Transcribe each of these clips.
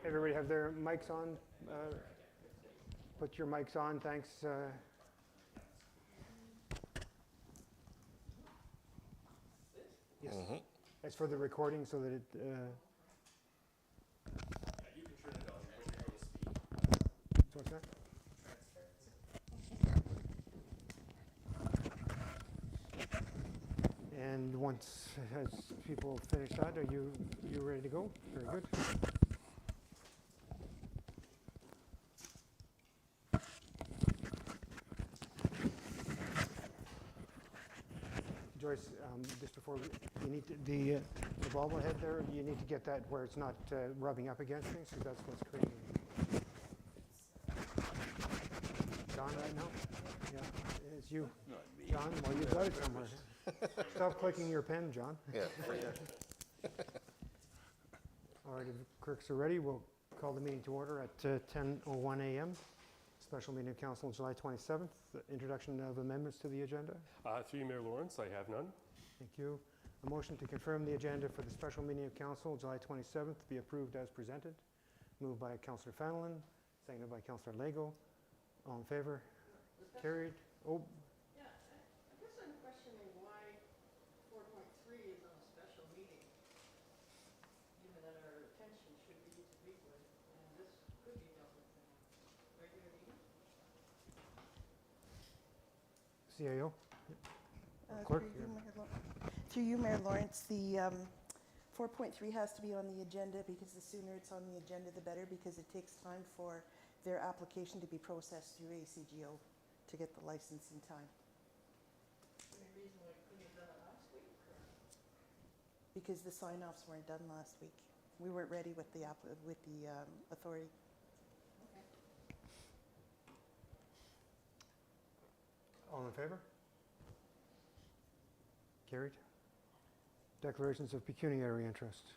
Everybody have their mics on? Put your mics on, thanks. Yes. That's for the recording so that it... You can turn it on when you go to speak. So what's that? And once as people finish that, are you ready to go? Very good. Joyce, just before you need to, the bobblehead there, you need to get that where it's not rubbing up against things, because that's what's creating. John, right now? Yeah, it's you. Not me. John, well, you've got it somewhere. Stop clicking your pen, John. Yeah. All right, if the clerks are ready, we'll call the meeting to order at 10:01 a.m. Special meeting of council July 27th. Introduction of amendments to the agenda. Through you, Mayor Lawrence, I have none. Thank you. A motion to confirm the agenda for the special meeting of council July 27th be approved as presented. Moved by Councillor Fenelon, seconded by Councillor Lego. All in favor? Carried. Oh, Yeah, I guess I'm questioning why 4.3 is on a special meeting, given that our attention should be to Bigwood, and this could be dealt with in a regular meeting. CAO. Through Clerk. Through you, Mayor Lawrence, the 4.3 has to be on the agenda because the sooner it's on the agenda, the better, because it takes time for their application to be processed through ACGO to get the license in time. Any reason why we couldn't have done it last week? Or? Because the sign-offs weren't done last week. We weren't ready with the authority. Okay. All in favor? Carried. Declarations of pecuniary interest.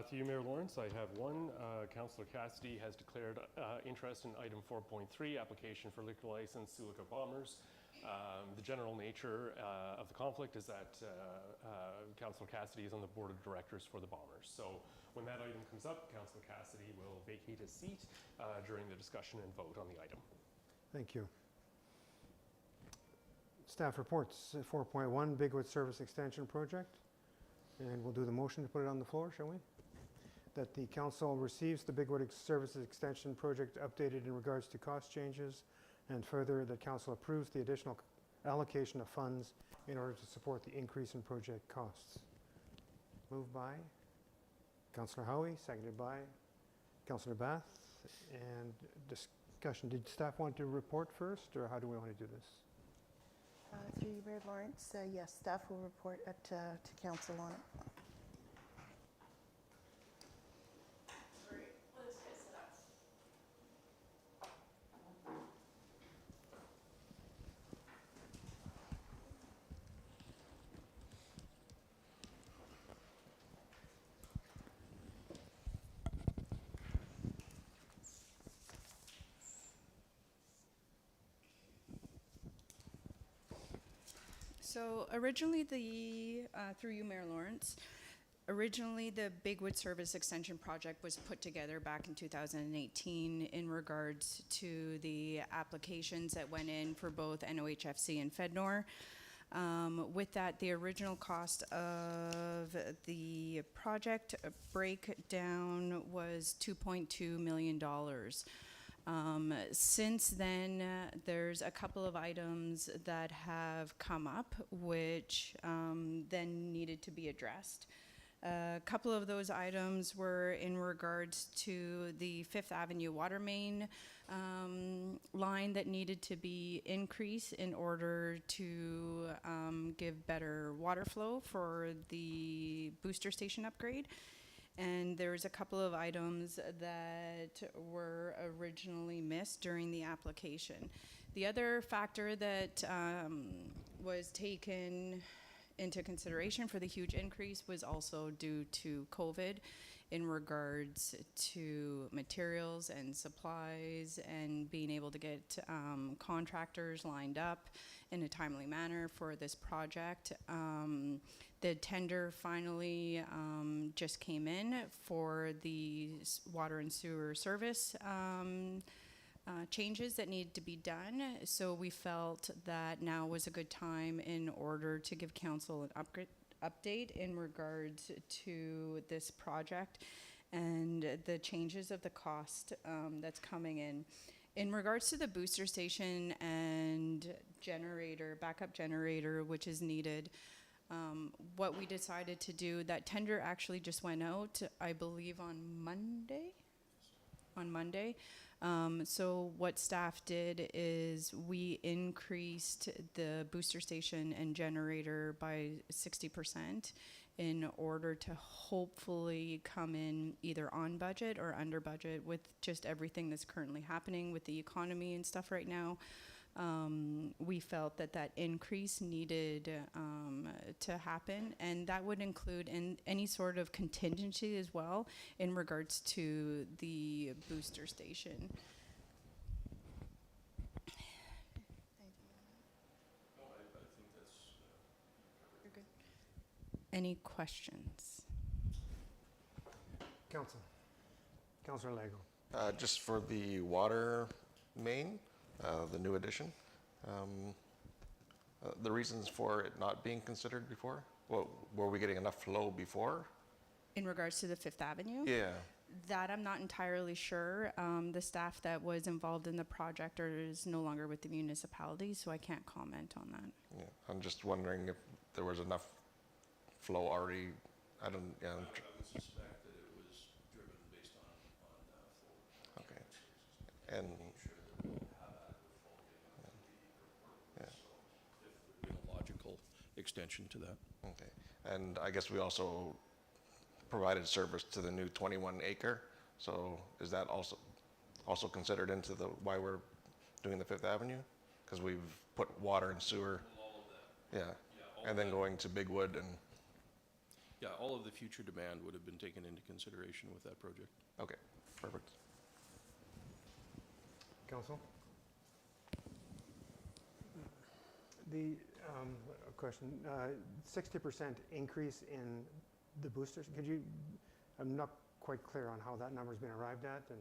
Through you, Mayor Lawrence, I have one. Councillor Cassidy has declared interest in item 4.3, application for liquor license Sioux Bombers. The general nature of the conflict is that Councillor Cassidy is on the board of directors for the Bombers. So when that item comes up, Councillor Cassidy will vacate his seat during the discussion and vote on the item. Thank you. Staff reports, 4.1, Bigwood Service Extension Project. And we'll do the motion to put it on the floor, shall we? That the council receives the Bigwood Services Extension Project updated in regards to cost changes, and further that council approves the additional allocation of funds in order to support the increase in project costs. Moved by Councillor Howie, seconded by Councillor Bath. And discussion, did staff want to report first, or how do we want to do this? Through you, Mayor Lawrence, yes, staff will report to council on it. Great. Let's get set up. So originally through you, Mayor Lawrence, originally the Bigwood Service Extension Project was put together back in 2018 in regards to the applications that went in for both NOHFC and FedNor. With that, the original cost of the project breakdown was $2.2 million. Since then, there's a couple of items that have come up which then needed to be addressed. A couple of those items were in regards to the Fifth Avenue water main line that needed to be increased in order to give better water flow for the booster station upgrade. And there was a couple of items that were originally missed during the application. The other factor that was taken into consideration for the huge increase was also due to COVID in regards to materials and supplies and being able to get contractors lined up in a timely manner for this project. The tender finally just came in for the water and sewer service changes that need to be done. So we felt that now was a good time in order to give council an update in regards to this project and the changes of the cost that's coming in. In regards to the booster station and generator, backup generator, which is needed, what we decided to do, that tender actually just went out, I believe, on Monday. So what staff did is we increased the booster station and generator by 60% in order to hopefully come in either on budget or under budget with just everything that's currently happening with the economy and stuff right now. We felt that that increase needed to happen, and that would include any sort of contingency as well in regards to the booster station. You're good. Any questions? Councillor Lego. Just for the water main, the new addition, the reasons for it not being considered before? Well, were we getting enough flow before? In regards to the Fifth Avenue? Yeah. That I'm not entirely sure. The staff that was involved in the project is no longer with the municipality, so I can't comment on that. Yeah. I'm just wondering if there was enough flow already. I don't. Yeah. I would suspect that it was driven based on flow. Okay. And Logical extension to that. okay. And I guess we also provided service to the new 21 acre. So is that also considered into the why we're doing the Fifth Avenue? Because we've put water and sewer. All of that. Yeah. All And then that. going to Bigwood and Yeah, all of the future demand would have been taken into consideration with that project. okay, perfect. Council? The question, 60% increase in the boosters, could you, I'm not quite clear on how that number's been arrived at, and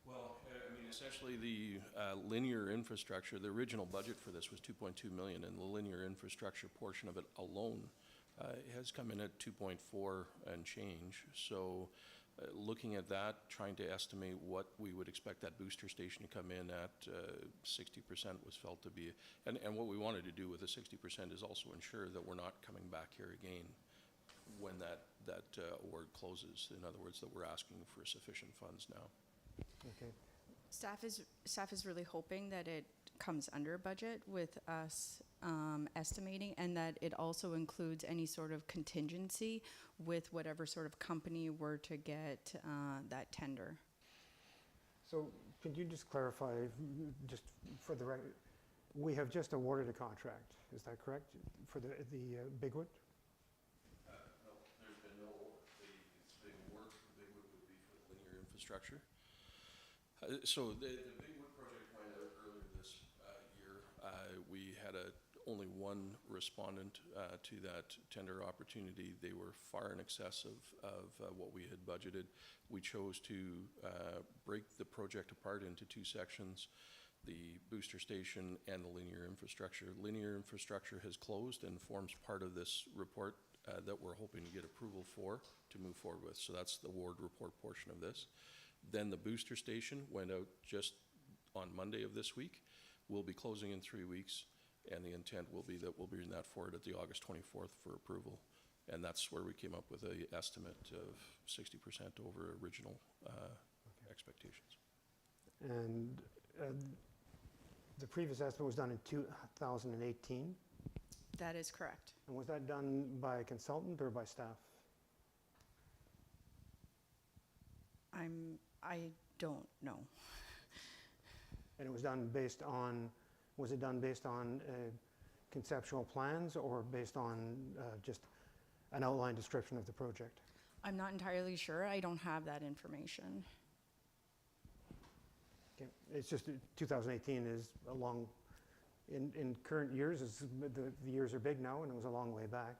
Well, I mean, essentially the linear infrastructure, the original budget for this was 2.2 million, and the linear infrastructure portion of it alone has come in at 2.4 and change. So looking at that, trying to estimate what we would expect that booster station to come in at, 60% was felt to be, and what we wanted to do with the 60% is also ensure that we're not coming back here again when that award closes. In other words, that we're asking for sufficient funds now. okay. Staff is really hoping that it comes under budget with us estimating, and that it also includes any sort of contingency with whatever sort of company were to get that tender. So could you just clarify, just for the record, we have just awarded a contract, is that correct, for the Bigwood? No, there's been no, the work for Bigwood would be for the linear infrastructure. So the Bigwood project went out earlier this year. We had only one respondent to that tender opportunity. They were far in excess of what we had budgeted. We chose to break the project apart into two sections, the booster station and the linear infrastructure. Linear infrastructure has closed and forms part of this report that we're hoping to get approval for to move forward with. So that's the award report portion of this. Then the booster station went out just on Monday of this week. We'll be closing in 3 weeks, and the intent will be that we'll bring that forward at the August 24th for approval. And that's where we came up with an estimate of 60% over original expectations. And the previous estimate was done in 2018, That is correct. and was that done by a consultant or by staff? I don't know. And it was done based on, was it done based on conceptual plans or based on just an outline description of the project? I'm not entirely sure. I don't have that information. Okay. It's just 2018 is a long in current years, the years are big now, and it was a long way back,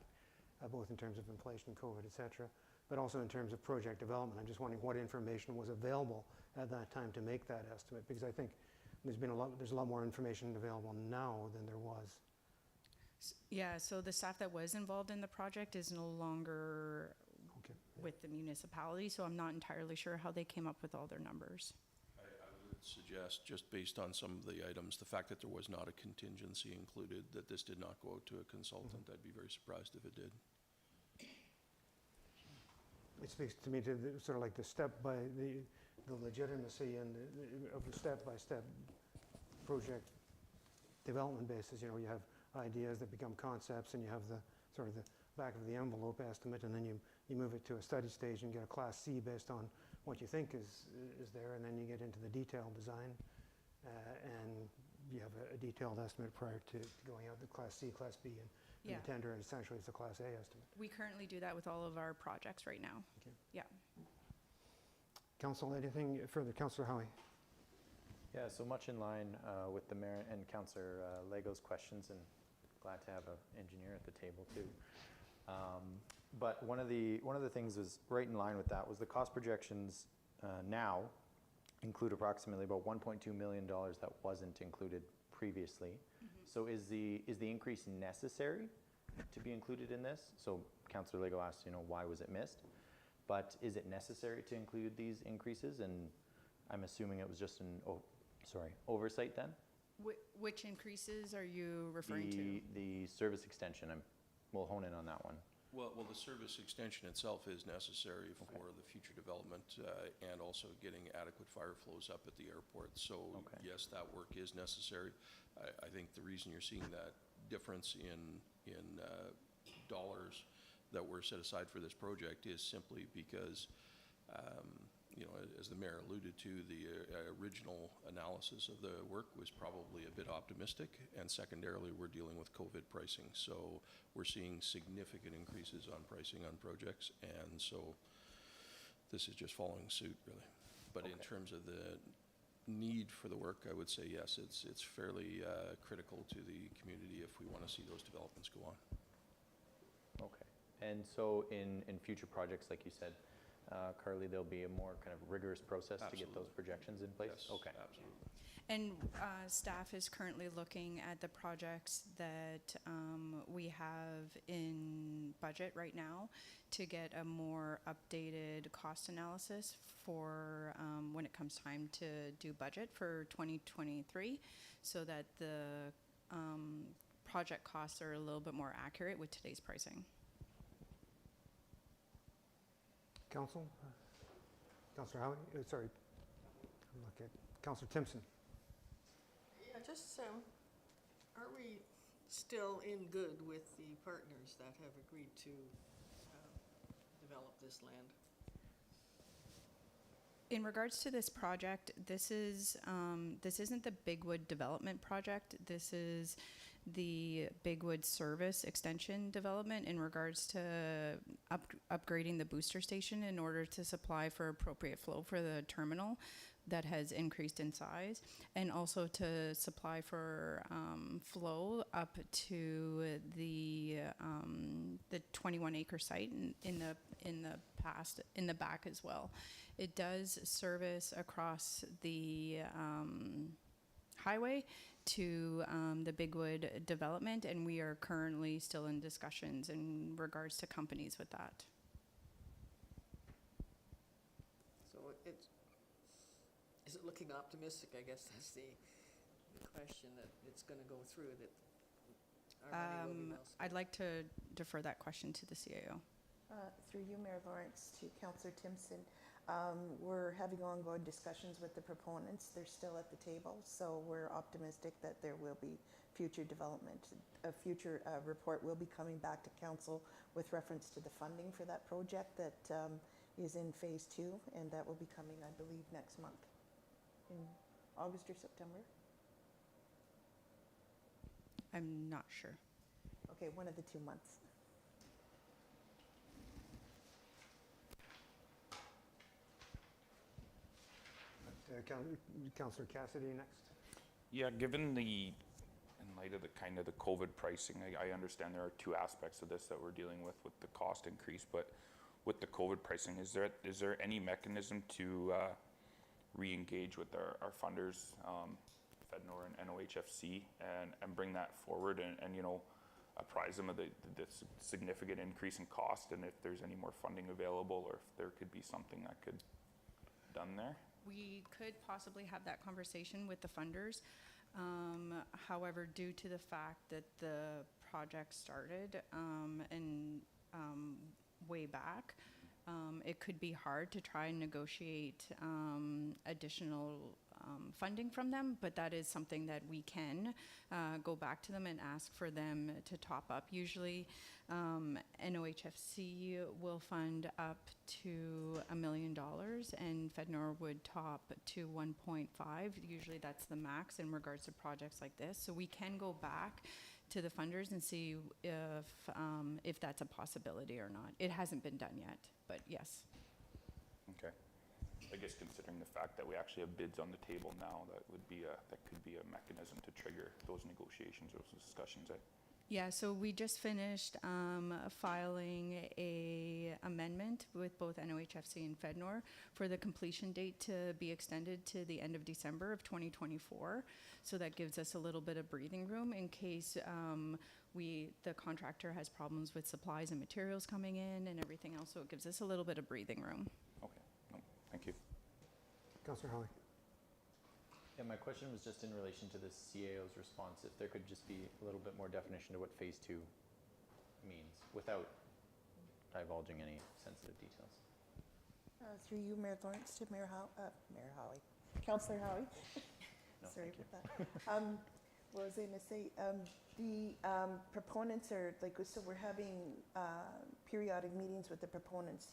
both in terms of inflation, COVID, et cetera, but also in terms of project development. I'm just wondering what information was available at that time to make that estimate, because I think there's a lot more information available now than there was. Yeah, so the staff that was involved in the project is no longer Okay. with the municipality, so I'm not entirely sure how they came up with all their numbers. I would suggest, just based on some of the items, the fact that there was not a contingency included, that this did not go out to a consultant. I'd be very surprised if it did. It speaks to me to sort of like the legitimacy and of the step-by-step project development basis. You know, you have ideas that become concepts, and you have the sort of the back of the envelope estimate, and then you move it to a study stage and get a Class C based on what you think is there, and then you get into the detailed design, and you have a detailed estimate prior to going out to Class C, Class B, and Yeah. the tender, and essentially it's a Class A estimate. We currently do that with all of our projects right now. Okay. Yeah. Council, anything further? Councillor Howie. Yeah, so much in line with the Mayor and Councillor Lego's questions, and glad to have an engineer at the table too. But one of the things was right in line with that was the cost projections now include approximately about $1.2 million that wasn't included previously. So is the increase necessary to be included in this? So Councillor Lego asked, why was it missed? But is it necessary to include these increases? And I'm assuming it was just an oversight then? Which increases are you referring to? The service extension. We'll hone in on that one. Well, the service extension itself is necessary for the future development and also getting adequate fire flows up at the airport. So yes, that work is necessary. I think the reason you're seeing that difference in dollars that were set aside for this project is simply because as the mayor alluded to, the original analysis of the work was probably a bit optimistic, and secondarily, we're dealing with COVID pricing. So we're seeing significant increases on pricing on projects, and so this is just following suit, really. But in terms of the need for the work, I would say yes, it's fairly critical to the community if we want to see those developments go on. Okay. And so in future projects, like you said, Carly, there'll be a more kind of rigorous process to get those projections in place? Yes, okay. Absolutely. And staff is currently looking at the projects that we have in budget right now to get a more updated cost analysis for when it comes time to do budget for 2023, so that the project costs are a little bit more accurate with today's pricing. Council? Councillor Howie? Sorry. Okay. Councillor Timpson. Yeah, just, are we still in good with the partners that have agreed to develop this land? In regards to this project, this isn't the Bigwood development project. This is the Bigwood service extension development in regards to upgrading the booster station in order to supply for appropriate flow for the terminal that has increased in size, and also to supply for flow up to the 21-acre site in the back as well. It does service across the highway to the Bigwood development, and we are currently still in discussions in regards to companies with that. So is it looking optimistic? I guess that's the question, that it's going to go through, that our money will be well spent. I'd like to defer that question to the CAO. Through you, Mayor Lawrence, to Councillor Timpson. We're having ongoing discussions with the proponents. They're still at the table, so we're optimistic that there will be future development. A future report will be coming back to council with reference to the funding for that project that is in phase 2, and that will be coming, I believe, next month, in August or September. I'm not sure. Okay, one of the 2 months. Councillor Cassidy next. Yeah, given the, and light of the kind of the COVID pricing, I understand there are two aspects of this that we're dealing with the cost increase, but with the COVID pricing, is there any mechanism to re-engage with our funders, FedNor and NOHFC, and bring that forward and you know, apprise them of the significant increase in cost, and if there's any more funding available, or if there could be something that could be done there? We could possibly have that conversation with the funders. However, due to the fact that the project started and way back, it could be hard to try and negotiate additional funding from them, but that is something that we can go back to them and ask for them to top up. Usually, NOHFC will fund up to $1 million, and FedNor would top to 1.5. Usually, that's the max in regards to projects like this. So we can go back to the funders and see if that's a possibility or not. It hasn't been done yet, but yes. Okay. I guess considering the fact that we actually have bids on the table now, that could be a mechanism to trigger those negotiations, those discussions. Yeah, so we just finished filing a amendment with both NOHFC and FedNor for the completion date to be extended to the end of December of 2024. So that gives us a little bit of breathing room in case the contractor has problems with supplies and materials coming in and everything else. So it gives us a little bit of breathing room. Okay. No, thank you. Councillor Howie. Yeah, my question was just in relation to the CAO's response, if there could just be a little bit more definition to what phase 2 means without divulging any sensitive details. Through you, Mayor Lawrence, to Mayor Howie. Councillor Howie. No, Sorry thank you. about that. What was I going to say? The proponents are like, so we're having periodic meetings with the proponents.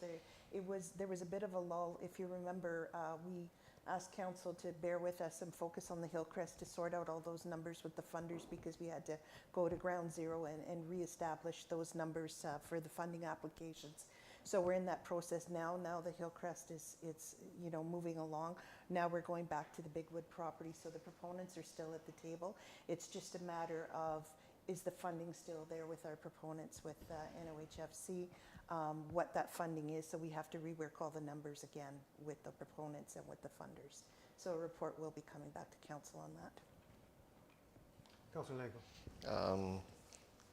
There was a bit of a lull. If you remember, we asked council to bear with us and focus on the Hillcrest to sort out all those numbers with the funders, because we had to go to ground zero and reestablish those numbers for the funding applications. So we're in that process now. Now the Hillcrest it's moving along. Now we're going back to the Bigwood property. So the proponents are still at the table. It's just a matter of, is the funding still there with our proponents, with NOHFC, what that funding is. So we have to rework all the numbers again with the proponents and with the funders. So a report will be coming back to council on that. Councillor Lego.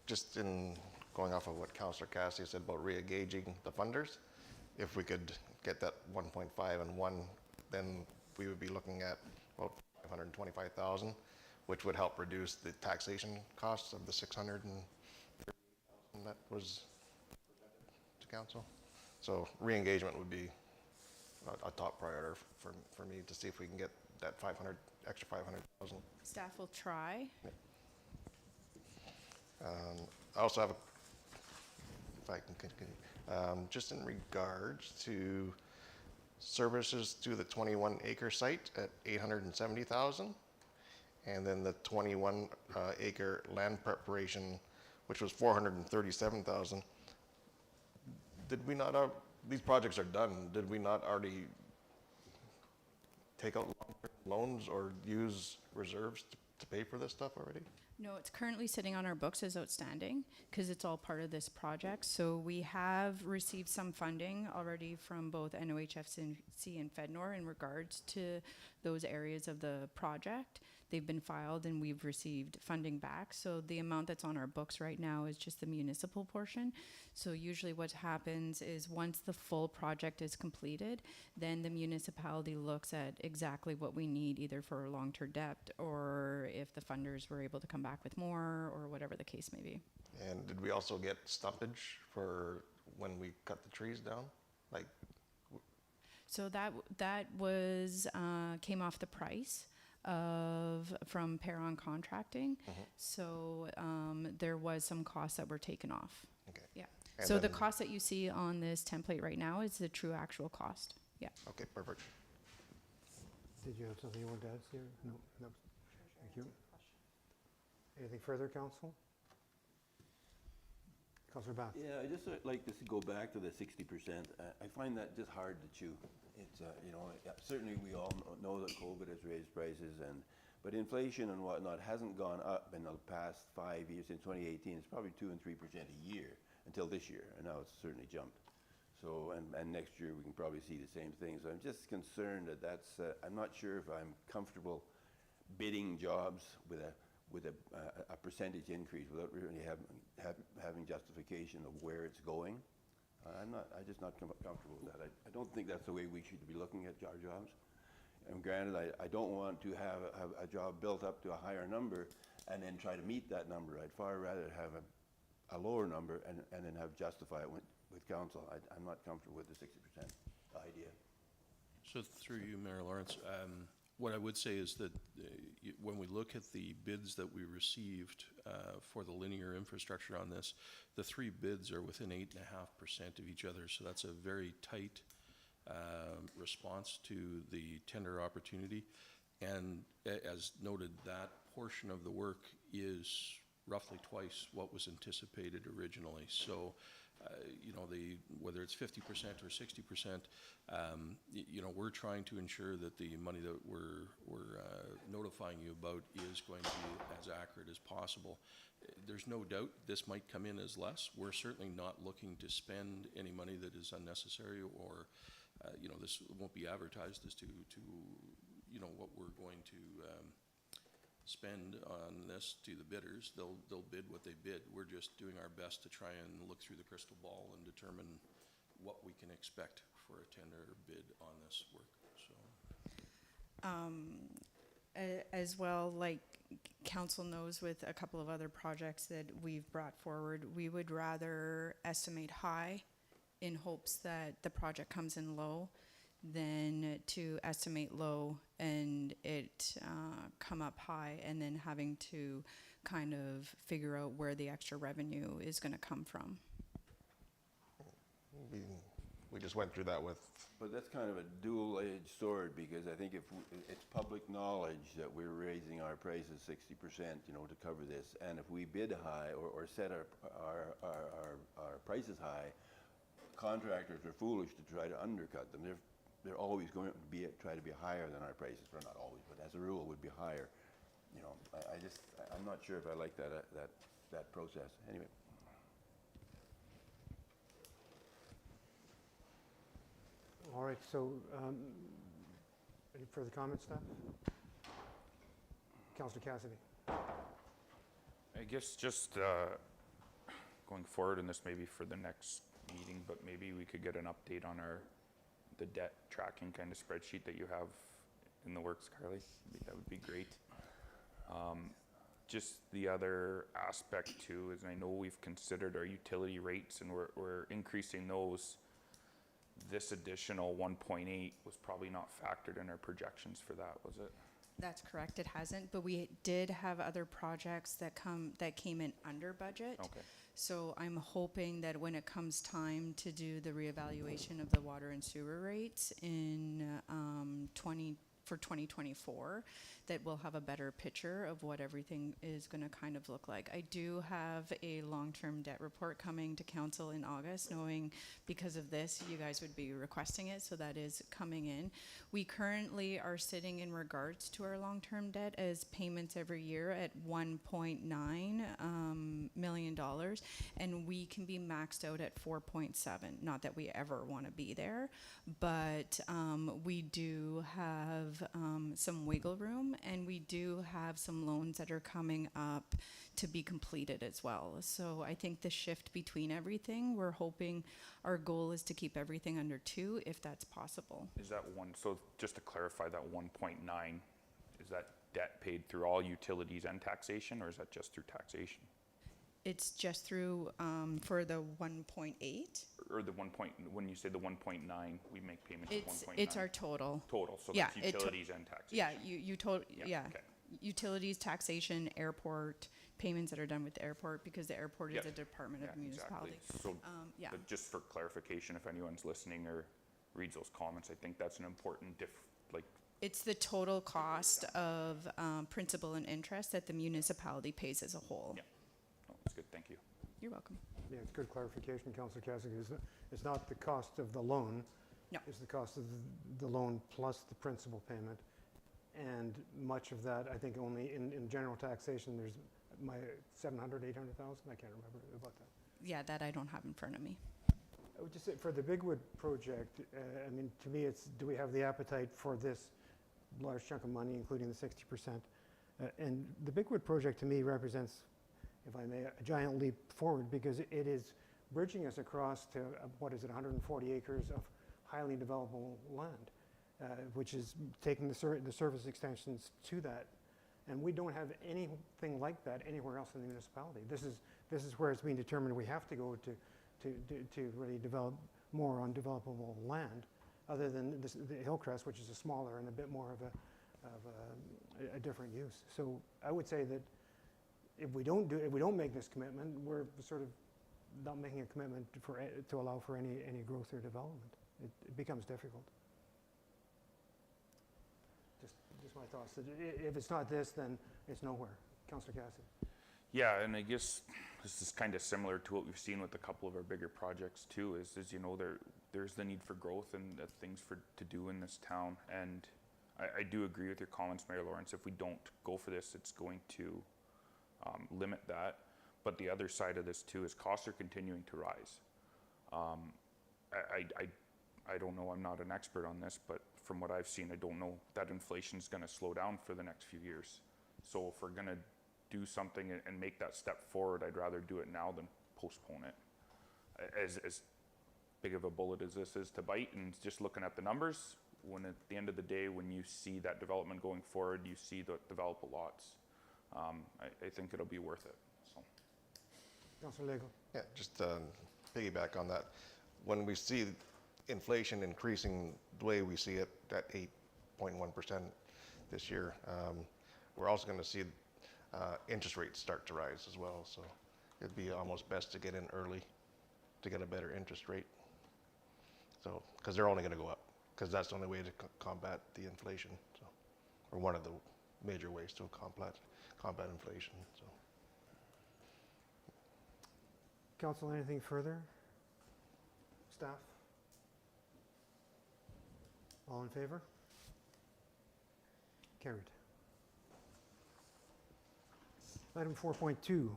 Just in going off of what Councillor Cassidy said about re-engaging the funders, if we could get that 1.5 and 1, then we would be looking at about 525,000, which would help reduce the taxation costs of the 630,000 that was presented to council. So re-engagement would be a top priority for me, to see if we can get that extra 500,000. Staff will try. I also have if I can continue, just in regards to services to the 21-acre site at 870,000, and then the 21-acre land preparation, which was 437,000. Did we not? These projects are done. Did we not already take out long-term loans or use reserves to pay for this stuff already? No, it's currently sitting on our books as outstanding because it's all part of this project. So we have received some funding already from both NOHFC and FedNor in regards to those areas of the project. They've been filed and we've received funding back. So the amount that's on our books right now is just the municipal portion. So usually what happens is once the full project is completed, then the municipality looks at exactly what we need, either for long-term debt or if the funders were able to come back with more or whatever the case may be. And did we also get stumpage for when we cut the trees down? Like, so that was came off the price from Perron Contracting. So there was some costs that were taken off. okay. Yeah. And So the then- cost that you see on this template right now is the true actual cost. Yeah. Okay, perfect. Did you have something you wanted to add, Sarah? No. Thank you. Anything further, council? Councillor Bath. Yeah, I just like to go back to the 60%. I find that just hard to chew. It's, certainly we all know that COVID has raised prices, But inflation and whatnot hasn't gone up in the past 5 years. Since 2018, it's probably 2 and 3% a year until this year, and now it's certainly jumped. So, and next year we can probably see the same thing. So I'm just concerned that I'm not sure if I'm comfortable bidding jobs with a percentage increase without really having justification of where it's going. I'm just not comfortable with that. I don't think that's the way we should be looking at our jobs. And granted, I don't want to have a job built up to a higher number and then try to meet that number. I'd far rather have a lower number and then have justify it with council. I'm not comfortable with the 60% idea. So through you, Mayor Lawrence, what I would say is that when we look at the bids that we received for the linear infrastructure on this, the 3 bids are within 8.5% of each other. So that's a very tight response to the tender opportunity. And as noted, that portion of the work is roughly twice what was anticipated originally. So, you know, whether it's 50% or 60%, you know, we're trying to ensure that the money that we're notifying you about is going to be as accurate as possible. There's no doubt this might come in as less. We're certainly not looking to spend any money that is unnecessary, or you know, this won't be advertised as to you know, what we're going to spend on this to the bidders. They'll bid what they bid. We're just doing our best to try and look through the crystal ball and determine what we can expect for a tender bid on this work. So, as well, like council knows, with a couple of other projects that we've brought forward, we would rather estimate high in hopes that the project comes in low than to estimate low and it come up high and then having to kind of figure out where the extra revenue is going to come from. We just went through that with. But that's kind of a dual-edged sword, because I think it's public knowledge that we're raising our prices 60%, you know, to cover this. And if we bid high or set our prices high, contractors are foolish to try to undercut them. They're always going to try to be higher than our prices, or not always, but as a rule would be higher. You know, I'm not sure if I like that process. Anyway. All right, so any further comments, staff? Councillor Cassidy. I guess just going forward, and this may be for the next meeting, but maybe we could get an update on the debt tracking kind of spreadsheet that you have in the works, Carly. I think that would be great. Just the other aspect too is, I know we've considered our utility rates and we're increasing those. This additional 1.8 was probably not factored in our projections for that, was it? That's correct, it hasn't, but we did have other projects that came in under budget. Okay. So I'm hoping that when it comes time to do the reevaluation of the water and sewer rates in 2024, that we'll have a better picture of what everything is going to kind of look like. I do have a long-term debt report coming to council in August, knowing because of this you guys would be requesting it, so that is coming in. We currently are sitting in regards to our long-term debt as payments every year at $1.9 million, and we can be maxed out at 4.7. Not that we ever want to be there, but we do have some wiggle room, and we do have some loans that are coming up to be completed as well. So I think the shift between everything, we're hoping, our goal is to keep everything under 2 if that's possible. Is that so just to clarify, that 1.9, is that debt paid through all utilities and taxation, or is that just through taxation? It's just through, for the 1.8? Or the when you say the 1.9, we make payments of 1.9? It's our total. Total, so Yeah, that's utilities and taxation? Yeah, Yeah, okay. Utilities, taxation, airport, payments that are done with the airport, because the airport is a department of municipality. Exactly. So, yeah. but just for clarification, if anyone's listening or reads those comments, I think that's an important It's the total cost of principal and interest that the municipality pays as a whole. Yeah. No, that's good, thank you. You're welcome. Yeah, it's good clarification, Councillor Cassidy. It's not the cost of the loan. No. It's the cost of the loan plus the principal payment And much of that, I think only in general taxation, there's my 700, 800,000, I can't remember about that. Yeah, that I don't have in front of me. I would just say for the Bigwood project, I mean, to me, it's, do we have the appetite for this large chunk of money, including the 60%? And the Bigwood project to me represents, if I may, a giant leap forward because it is bridging us across to, what is it, 140 acres of highly developable land, which is taking the service extensions to that. And we don't have anything like that anywhere else in the municipality. This is where it's being determined we have to go to really develop more on developable land, other than the Hillcrest, which is a smaller and a bit more of a different use. So I would say that if we don't make this commitment, we're sort of not making a commitment to allow for any growth or development. It becomes difficult. Just my thoughts. If it's not this, then it's nowhere. Councillor Cassidy. Yeah, and I guess this is kind of similar to what we've seen with a couple of our bigger projects too, is you know, there's the need for growth and things to do in this town. And I do agree with your comments, Mayor Lawrence. If we don't go for this, it's going to limit that. But the other side of this too is costs are continuing to rise. I don't know, I'm not an expert on this, but from what I've seen, I don't know that inflation is going to slow down for the next few years. So if we're going to do something and make that step forward, I'd rather do it now than postpone it. As big of a bullet as this is to bite, and just looking at the numbers, when at the end of the day, when you see that development going forward, you see the developable lots, I think it'll be worth it. So. Councillor Lego. Yeah, just piggyback on that. When we see inflation increasing the way we see it at 8.1% this year, we're also going to see interest rates start to rise as well. So it'd be almost best to get in early to get a better interest rate. So, because they're only going to go up, because that's the only way to combat the inflation. So, or one of the major ways to combat inflation. So. Council, anything further? Staff? All in favor? Carried. Item 4.2.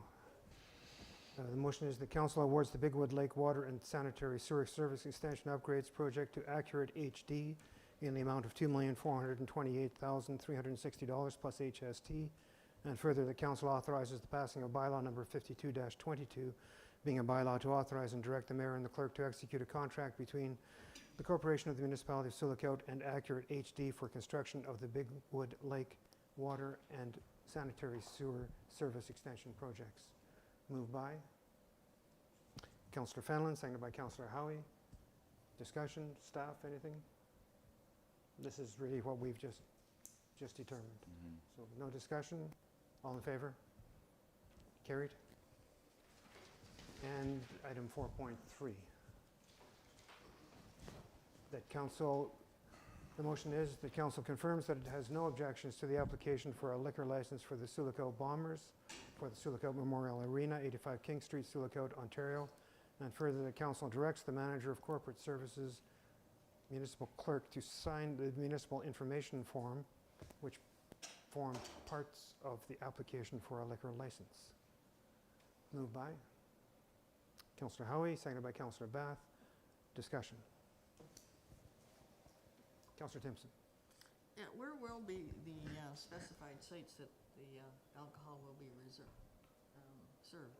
The motion is the council awards the Bigwood Lake Water and Sanitary Sewer Service Extension Upgrades Project to Accurate HD in the amount of $2,428,360 plus HST. And further, the council authorizes the passing of bylaw number 52-22, being a bylaw to authorize and direct the mayor and the clerk to execute a contract between the Corporation of the Municipality of Sioux and Accurate HD for construction of the Bigwood Lake Water and Sanitary Sewer Service Extension projects. Moved by Councillor Fenlon, seconded by Councillor Howie. Discussion, staff, anything? This is really what we've just determined. Mm-hmm. So no discussion. All in favor? Carried. And item 4.3. That council, the motion is the council confirms that it has no objections to the application for a liquor license for the Sioux Bombers for the Sioux Memorial Arena, 85 King Street, Sioux, Ontario. And further, the council directs the manager of corporate services, municipal clerk, to sign the municipal information form, which form parts of the application for a liquor license. Moved by Councillor Howie, seconded by Councillor Bath. Discussion. Councillor Timpson. Yeah, where will be the specified sites that the alcohol will be served?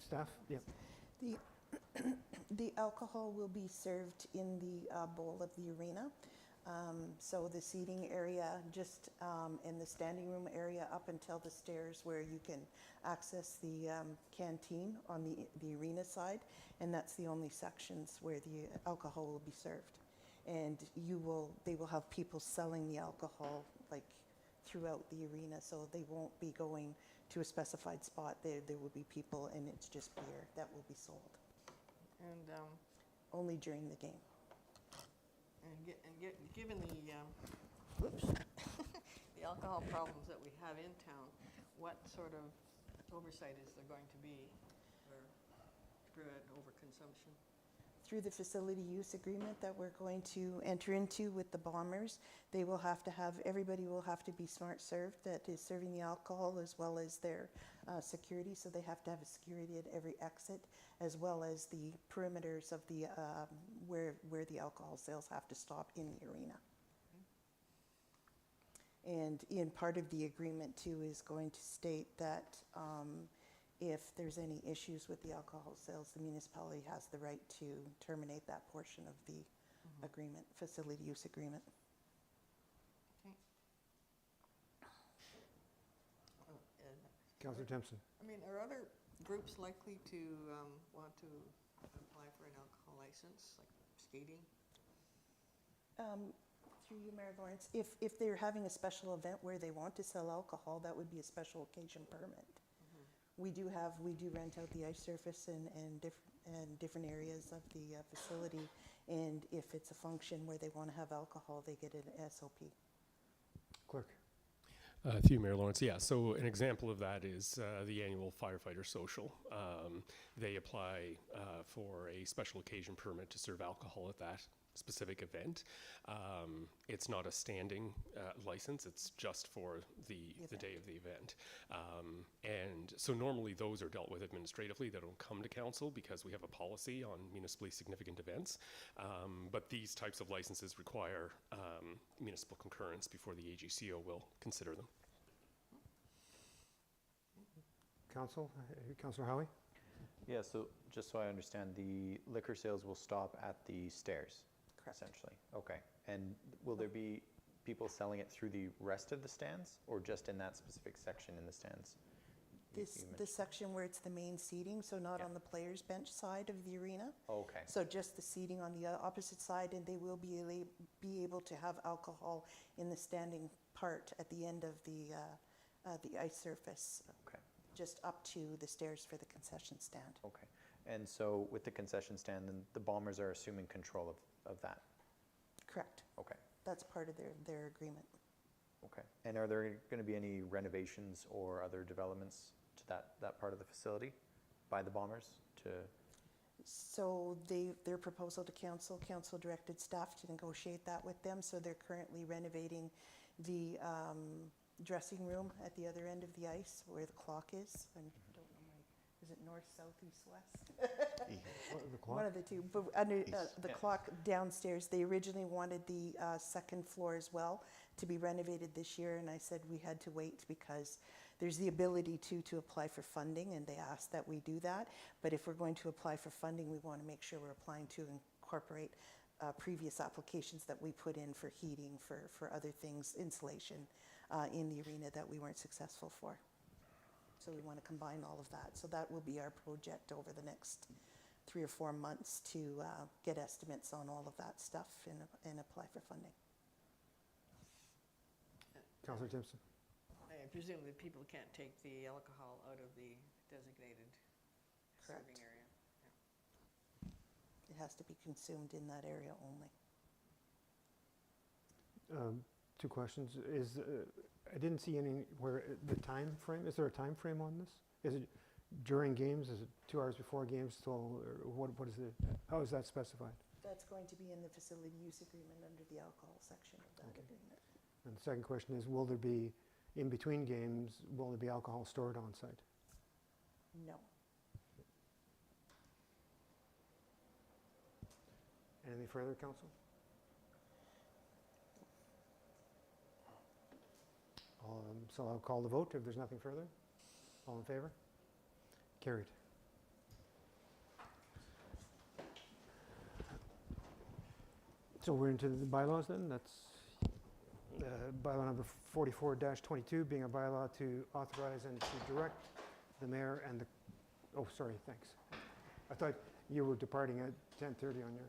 Staff? Yeah. The alcohol will be served in the bowl of the arena. So the seating area, just in the standing room area up until the stairs where you can access the canteen on the arena side, and that's the only sections where the alcohol will be served. And they will have people selling the alcohol like throughout the arena, so they won't be going to a specified spot. There will be people, and it's just beer that will be sold. And only during the game. Given the the alcohol problems that we have in town, what sort of oversight is there going to be to prevent overconsumption? through the facility use agreement that we're going to enter into with the Bombers, they will have to have, everybody will have to be smart served that is serving the alcohol as well as their security. So they have to have a security at every exit, as well as the perimeters of the, where the alcohol sales have to stop in the arena. And in part of the agreement too is going to state that if there's any issues with the alcohol sales, the municipality has the right to terminate that portion of the agreement, facility use agreement. Okay. Oh, and Councillor Timpson. I mean, are other groups likely to want to apply for an alcohol license, like skating? Through you, Mayor Lawrence, if they're having a special event where they want to sell alcohol, that would be a special occasion permit. We do rent out the ice surface and different areas of the facility, and if it's a function where they want to have alcohol, they get an SOP. Clerk. Through you, Mayor Lawrence. Yeah, so an example of that is the annual firefighter social. They apply for a special occasion permit to serve alcohol at that specific event. It's not a standing license, it's just for the day of the event. And so normally those are dealt with administratively. They don't come to council because we have a policy on municipally significant events. But these types of licenses require municipal concurrence before the AGCO will consider them. Councillor Howie? Yeah, so just so I understand, the liquor sales will stop at the stairs, Correct. essentially? Okay. And will there be people selling it through the rest of the stands, or just in that specific section in the stands? This section where it's the main seating, so not Yeah. on the players' bench side of the arena. Okay. So just the seating on the opposite side, and they will be able to have alcohol in the standing part at the end of the ice surface. Okay. Just up to the stairs for the concession stand. Okay. And so with the concession stand, then the Bombers are assuming control of that? Correct. Okay. That's part of their agreement. Okay. And are there going to be any renovations or other developments to that part of the facility by the Bombers to? So their proposal to council directed staff to negotiate that with them. So they're currently renovating the dressing room at the other end of the ice where the clock is. I don't know, is it north, south, east, west? The clock? One of the two, but under the clock downstairs, they originally wanted the second floor as well to be renovated this year, and I said we had to wait because there's the ability to apply for funding, and they asked that we do that. But if we're going to apply for funding, we want to make sure we're applying to incorporate previous applications that we put in for heating, for other things, insulation in the arena that we weren't successful for. So we want to combine all of that. So that will be our project over the next 3 or 4 months to get estimates on all of that stuff and apply for funding. Councillor Timpson. I presume that people can't take the alcohol out of the designated Correct. serving area. It has to be consumed in that area only. 2 questions. I didn't see anywhere the time frame. Is there a time frame on this? Is it during games? Is it 2 hours before games till, or what is it? How is that specified? That's going to be in the facility use agreement under the alcohol section of that agreement. And the second question is, will there be, in between games, will there be alcohol stored on site? No. Anything further, council? So I'll call the vote if there's nothing further. All in favor? Carried. So we're into the bylaws then. That's bylaw number 44-22, being a bylaw to authorize and to direct the mayor and the, oh, sorry, thanks. I thought you were departing at 10:30 on your,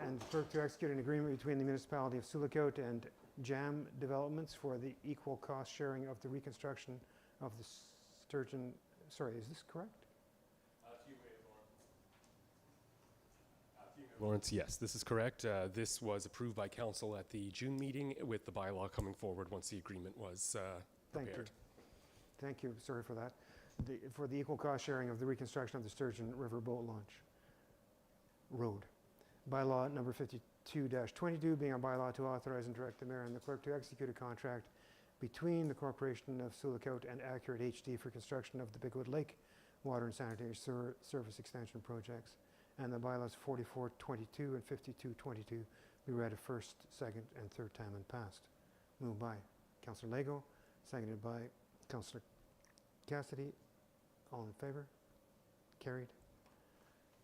and the clerk to execute an agreement between the municipality of Sioux and JAM Developments for the equal cost sharing of the reconstruction of the Sturgeon, sorry, is this correct? Lawrence, yes, this is correct. This was approved by council at the June meeting with the bylaw coming forward once the agreement was prepared. Thank you, sorry for that. For the equal cost sharing of the reconstruction of the Sturgeon River Boat Launch. Road. Bylaw number 52-22 being a bylaw to authorize and direct the mayor and the clerk to execute a contract between the Corporation of Sioux Lookout and Accurate HD for construction of the Bigwood Lake Water and Sanitary Service Extension projects. And the bylaws 44-22 and 52-22 be read a first, second, and third time and passed. Moved by Councillor Lego, seconded by Councillor Cassidy. All in favor? Carried.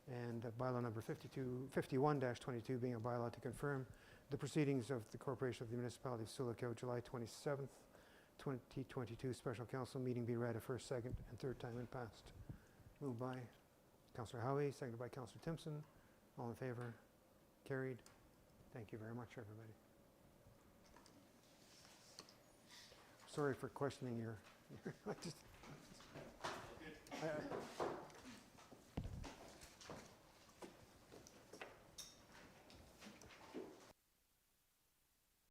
And bylaw number 51-22 being a bylaw to confirm the proceedings of the Corporation of the Municipality of Sioux Lookout, July 27th, 2022 special council meeting be read a first, second, and third time and passed. Moved by Councillor Howie, seconded by Councillor Timpson. All in favor? Carried. Thank you very much, everybody. Sorry for questioning your I just